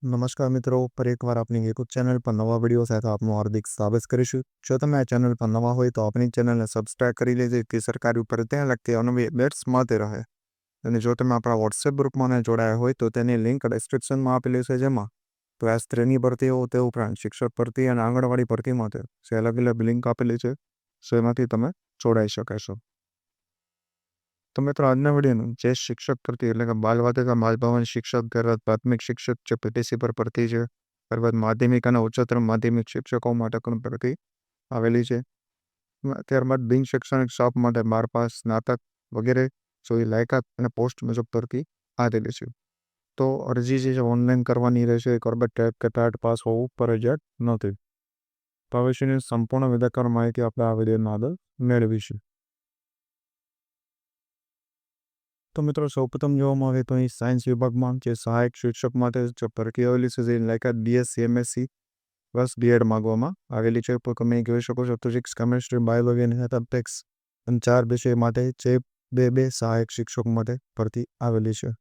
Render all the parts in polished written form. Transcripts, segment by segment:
નમસ્કાર મિત્રો, ફરી એકવાર આપણી યુટ્યુબ ચેનલ પર નવા વિડીયો સાથે આપનું હાર્દિક સ્વાગત કરીશું. જો તમે આ ચેનલ પર નવા હોય તો આપણી ચેનલને સબસ્ક્રાઇબ કરી લેજો જેથી સરકારી ઉપર ત્યાં લગતી અનવી અપડેટ્સ મળતી રહે. અને જો તમે આપણા વોટ્સએપ ગ્રુપમાં જોડાયા હોય તો તેની લિંક ડિસ્ક્રિપ્શનમાં આપેલી છે, જેમાં ક્લાસ 3ની ભરતીઓ તે ઉપરાંત શિક્ષક ભરતી અને આંગણવાડી ભરતી માટે જે અલગ અલગ લિંક આપેલી છે, એમાંથી તમે જોડાઈ શકશો. તો મિત્રો આજના વિડીયોનું જે શિક્ષક ભરતી એટલે કે બાલવાટિકા બાલભવન શિક્ષક, ત્યારબાદ પ્રાથમિક શિક્ષક જે પીટીસી પર ભરતી છે, ત્યારબાદ માધ્યમિક અને ઉચ્ચતર માધ્યમિક શિક્ષકો માટે પણ ભરતી આવેલી છે. ત્યારબાદ બિન શૈક્ષણિક સ્ટાફ માટે 12 પાસ, સ્નાતક વગેરે જેવી લાયકાત અને પોસ્ટ મુજબ ભરતી આવેલી છે. તો અરજી જે ઓનલાઈન કરવાની રહેશે, ત્યારબાદ ટેટ કે ટાટ પાસ હોવું ફરજિયાત નથી. તો આ વિશેની સંપૂર્ણ વિગતવાર માહિતી આપણે આ વિડીયોમાં આગળ મેળવીશું. તો મિત્રો સૌપ્રથમ જોવામાં આવે તો અહીં સાયન્સ વિભાગમાં જે સહાયક શિક્ષક માટે જે ભરતી આવેલી છે, જે લાયકાત BSc MSc પ્લસ B.Ed માગવામાં આવેલી છે. તો તમે જોઈ શકો છો ફિઝિક્સ, કેમિસ્ટ્રી, બાયોલોજી અને મેથેમેટિક્સ અને 4 વિષય માટે જે બે સહાયક શિક્ષક માટે ભરતી આવેલી છે.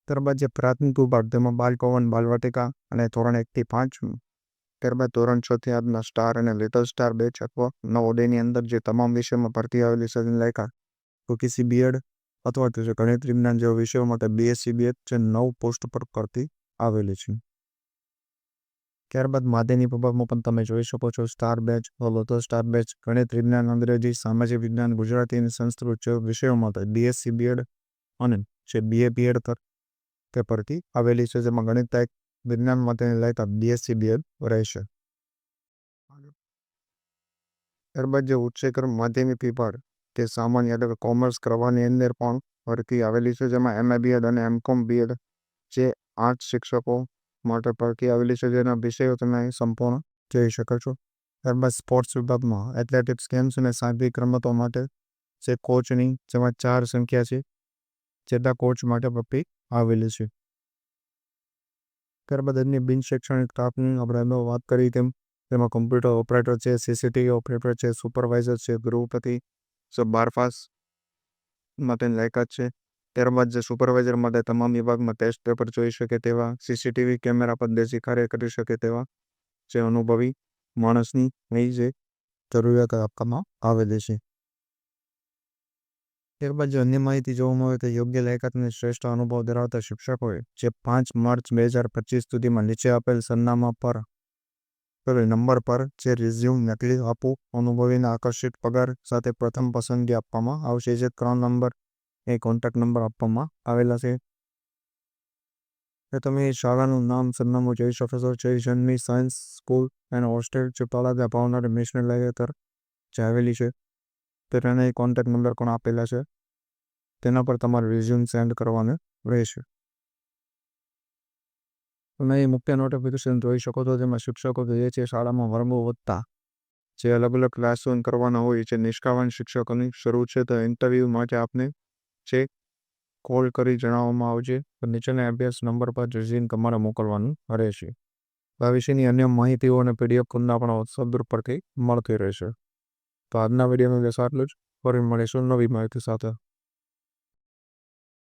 ત્યારબાદ જે પ્રાથમિક વિભાગ તેમાં બાલભવન, બાલવાટિકા અને ધોરણ 1 થી 5, ત્યારબાદ ધોરણ 6 થી 8ના સ્ટાર અને લિટલ સ્ટાર બેચ અથવા નવોદયની અંદર જે તમામ વિષયમાં ભરતી આવેલી છે, લાયકાત તો કિસી B.Ed અથવા તો જે ગણિત વિજ્ઞાન જેવા વિષયો માટે BSc B.Ed જે 9 પોસ્ટ પર ભરતી આવેલી છે. ત્યારબાદ માધ્યમિક વિભાગમાં પણ તમે જોઈ શકો છો star batch, lotus star batch, ગણિત વિજ્ઞાન, અંગ્રેજી, સામાજિક વિજ્ઞાન, ગુજરાતી અને સંસ્કૃત જેવા વિષયો માટે BSc B.Ed અને જે BA B.Ed પર તે ભરતી આવેલી છે, જેમાં ગણિત વિજ્ઞાન માટેની લાયકાત BSc B.Ed રહેશે. ત્યારબાદ જે ઉચ્ચતર માધ્યમિક વિભાગ તે સામાન્ય એટલે કે કોમર્સ કરવાની અંદર પણ ભરતી આવેલી છે, જેમાં MA B.Ed અને MCOM B.Ed જે 8 શિક્ષકો માટે ભરતી આવેલી છે, જેના વિષયો તમે સંપૂર્ણ જોઈ શકો છો. ત્યારબાદ સ્પોર્ટ્સ વિભાગમાં એથ્લેટિક્સ, ગેમ્સ અને સાહસિક રમતો માટે જે કોચની જેમાં 4 સંખ્યા છે જેટલા કોચ માટે ભરતી આવેલી છે. ત્યારબાદ અન્ય બિન શૈક્ષણિક સ્ટાફની આપણે વાત કરી તેમાં કમ્પ્યુટર ઓપરેટર છે, CCTV ઓપરેટર છે, સુપરવાઇઝર છે, ગૃહપતિ, 12 પાસ માટેની લાયકાત છે. ત્યારબાદ જે સુપરવાઇઝર માટે તમામ વિભાગમાં ટેસ્ટ પેપર જોઈ શકે તેવા, CCTV કેમેરા પર દેશી કાર્ય કરી શકે તેવા જે અનુભવી માણસની અહીં જે જરૂરિયાત આપવામાં આવેલી છે. ત્યારબાદ જો અન્ય માહિતી જોવામાં આવે તો યોગ્ય લાયકાત અને શ્રેષ્ઠ અનુભવ ધરાવતા શિક્ષકોએ જે 5 માર્ચ 2025 સુધીમાં નીચે આપેલ સરનામા પર નંબર પર જે રિઝ્યુમ નકલી આપવું, અનુભવીને આકર્ષિત પગાર સાથે પ્રથમ પસંદગી આપવામાં આવશે. જે 3 નંબર એ કોન્ટેક્ટ નંબર આપવામાં આવેલા છે. તમે શાળાનું નામ, સરનામું જોઈ શકો છો. જય જન્મી સાયન્સ સ્કૂલ એન્ડ હોસ્ટેલ જે તળાજા ભાવનગર નેશનલ હાઈવે પર જે આવેલી છે, તેના કોન્ટેક્ટ નંબર પણ આપેલા છે. તેના પર તમારે રિઝ્યુમ સેન્ડ કરવાનું રહેશે. તમે એ મુખ્ય નોટિફિકેશન જોઈ શકો છો, જેમાં શિક્ષકો જે છે શાળામાં વર્ગો વધતા જે અલગ અલગ ક્લાસરૂમ કરવાના હોય છે, નિષ્ઠાવાન શિક્ષકોની શરૂ છે. તો ઇન્ટરવ્યૂ માટે આપને જે કોલ કરી જણાવવામાં આવશે. તો નીચેના અભ્યાસ નંબર પર રિઝ્યુમ તમારે મોકલવાનું રહેશે. આ વિશેની અન્ય માહિતીઓ અને PDF ખુદના આપણા વોટ્સઅપ ગ્રુપ પરથી મળતી રહેશે. તો આજના વિડીયોનું બસ આટલું જ. ફરી મળીશું નવી માહિતી સાથે.